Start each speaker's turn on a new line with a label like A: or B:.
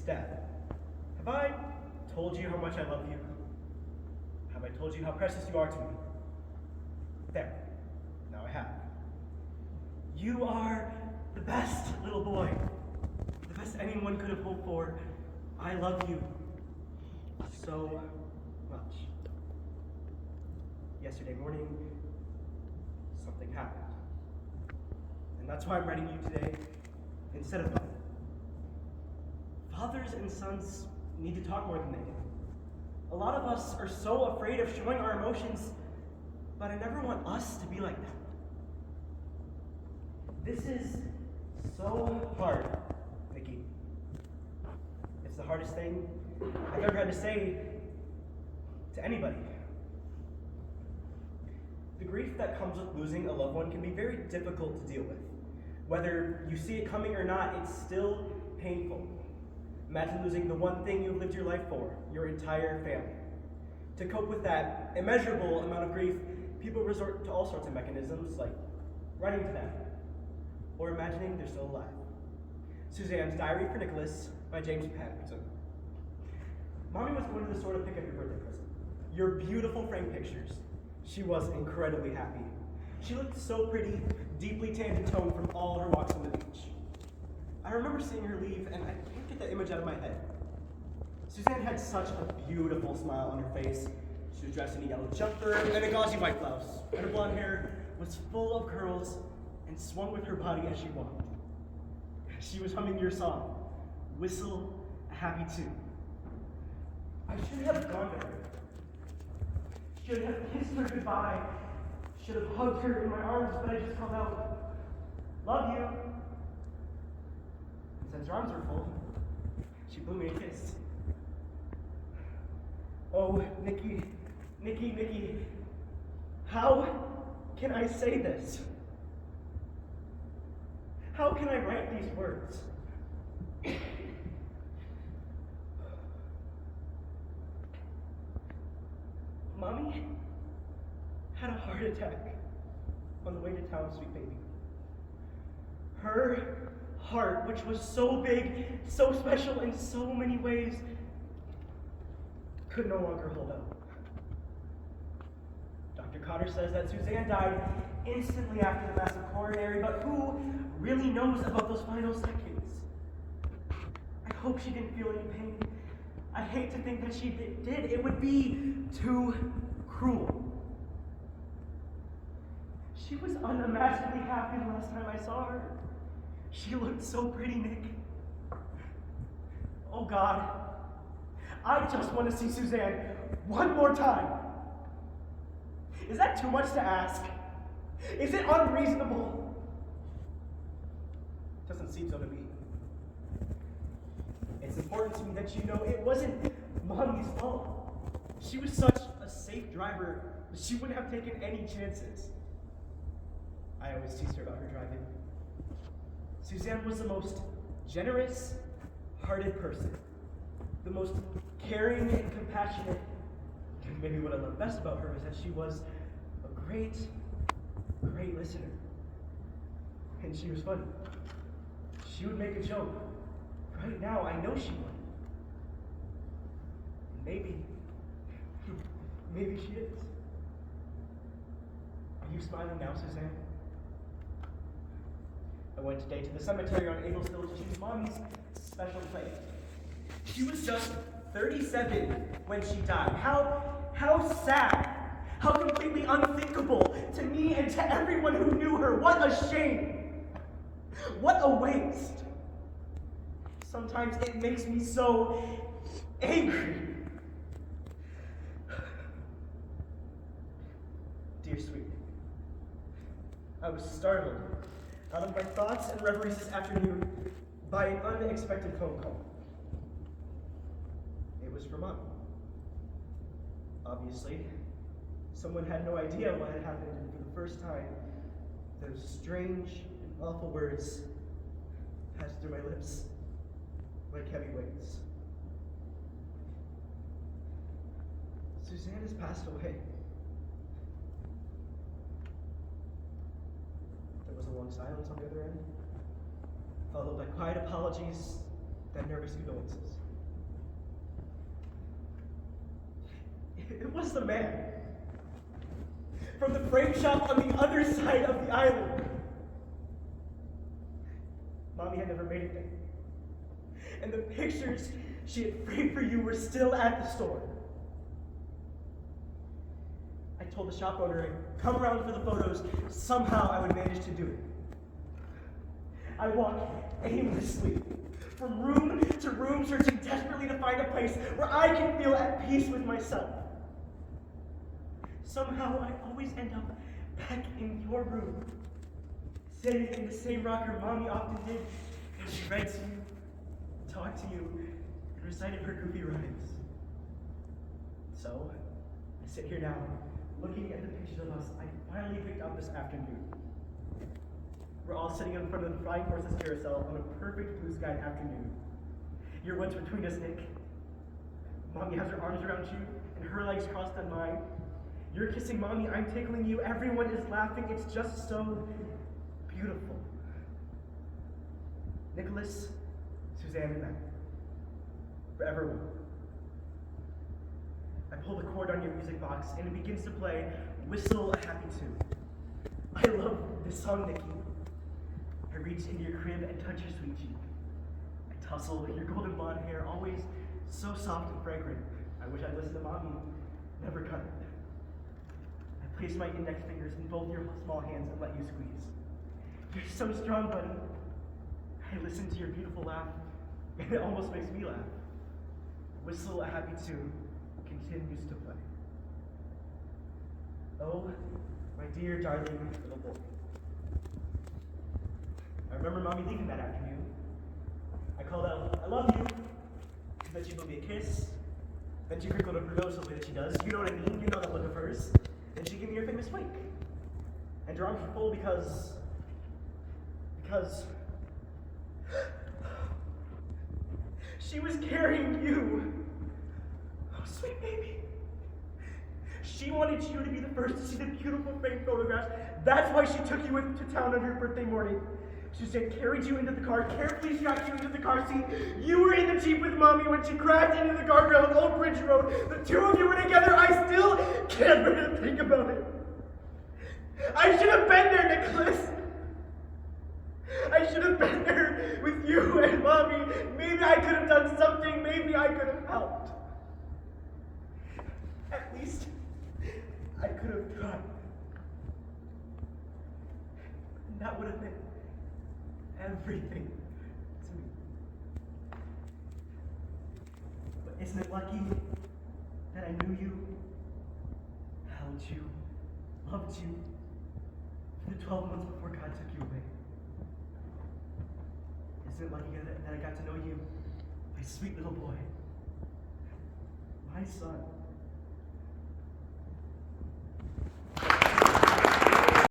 A: Dad. Have I told you how much I love you? Have I told you how precious you are to me? There. Now I have. You are the best little boy. The best anyone could have hoped for. I love you so much. Yesterday morning, something happened. And that's why I'm writing you today instead of Mother. Fathers and sons need to talk more than they do. A lot of us are so afraid of showing our emotions, but I never want us to be like that. This is so hard, Nikki. It's the hardest thing I've ever had to say to anybody. The grief that comes with losing a loved one can be very difficult to deal with. Whether you see it coming or not, it's still painful. Imagine losing the one thing you've lived your life for, your entire family. To cope with that immeasurable amount of grief, people resort to all sorts of mechanisms, like writing to them, or imagining they're still alive. Suzanne's Diary for Nicholas by James Patterson. Mommy was going to the store to pick up your birthday present. Your beautiful framed pictures. She was incredibly happy. She looked so pretty, deeply tanned and toned from all her walks on the beach. I remember seeing her leave, and I can't get that image out of my head. Suzanne had such a beautiful smile on her face. She was dressed in a yellow jumper and a gauzy white blouse, and her blonde hair was full of curls and swung with her body as she walked. She was humming your song, Whistle a Happy Tune. I should have gone to her. Should have kissed her goodbye. Should have hugged her in my arms, but I just called out, love you. And since her arms were full, she blew me a kiss. Oh, Nikki, how can I say this? How can I write these words? Mommy had a heart attack on the way to town, sweet baby. Her heart, which was so big, so special in so many ways, could no longer hold out. Dr. Cotter says that Suzanne died instantly after the massive coronary, but who really knows about those final seconds? I hope she didn't feel any pain. I hate to think that she did. It would be too cruel. She was unimaginably happy the last time I saw her. She looked so pretty, Nick. Oh God, I just want to see Suzanne one more time. Is that too much to ask? Is it unreasonable? Doesn't seem so to me. It's important to me that you know it wasn't Mommy's fault. She was such a safe driver that she wouldn't have taken any chances. I always teased her about her driving. Suzanne was the most generous, hearted person. The most caring and compassionate. And maybe what I love best about her is that she was a great listener. And she was funny. She would make a joke. Right now, I know she would. Maybe she is. Are you smiling now, Suzanne? I went today to the cemetery on Abelsville to choose Mommy's special place. She was just 37 when she died. How sad. How completely unthinkable to me and to everyone who knew her. What a shame. What a waste. Sometimes it makes me so angry. Dear sweet, I was startled out of my thoughts and reveries this afternoon by an unexpected phone call. It was from Mom. Obviously, someone had no idea what had happened, and for the first time, those strange and awful words passed through my lips like heavy weights. Suzanne has passed away. There was a long silence on the other end, followed by quiet apologies then nervous condolences. It was the man from the frame shop on the other side of the island. Mommy had never made it there. And the pictures she had framed for you were still at the store. I told the shop owner I'd come around for the photos. Somehow I would manage to do it. I walked aimlessly from room to room, searching desperately to find a place where I can feel at peace with myself. Somehow I always end up back in your room, sitting in the same rocker Mommy often did, and she read to you, talked to you, and recited her goofy rhymes. So, I sit here now, looking at the pictures of us I finally picked up this afternoon. We're all sitting in front of the Flying Horses carousel on a perfect blue sky afternoon. You're wedged between us, Nick. Mommy has her arms around you, and her legs crossed on mine. You're kissing Mommy, I'm tickling you, everyone is laughing, it's just so beautiful. Nicholas, Suzanne, and Matt. Forever one. I pull the cord on your music box, and it begins to play Whistle a Happy Tune. I love this song, Nikki. I reach into your crib and touch your sweet cheek. I tussle your golden blonde hair, always so soft and fragrant. I wish I'd listened to Mommy, never cut it. I place my index fingers in both your small hands and let you squeeze. You're so strong, buddy. I listen to your beautiful laugh, and it almost makes me laugh. Whistle a Happy Tune continues to play. Oh, my dear, darling little boy. I remember Mommy leaving that afternoon. I called out, I love you. Then she blew me a kiss. Then she crinkled up her nose the way that she does. You know what I mean? You know that look of hers. Then she gave me your famous wink. And her arms were full because she was carrying you. Oh, sweet baby. She wanted you to be the first to see the beautiful framed photographs. That's why she took you to town on your birthday morning. Suzanne carried you into the car, carefully strapped you into the car seat. You were in the Jeep with Mommy when she crashed into the guardrail on Old Bridge Road. The two of you were together. I still can't bear to think about it. I should have been there, Nicholas. I should have been there with you and Mommy. Maybe I could have done something. Maybe I could have helped. At least I could have tried. And that would have been everything to me. But isn't it lucky that I knew you, held you, loved you for the 12 months before God took you away? Isn't it lucky that I got to know you, my sweet little boy, my son?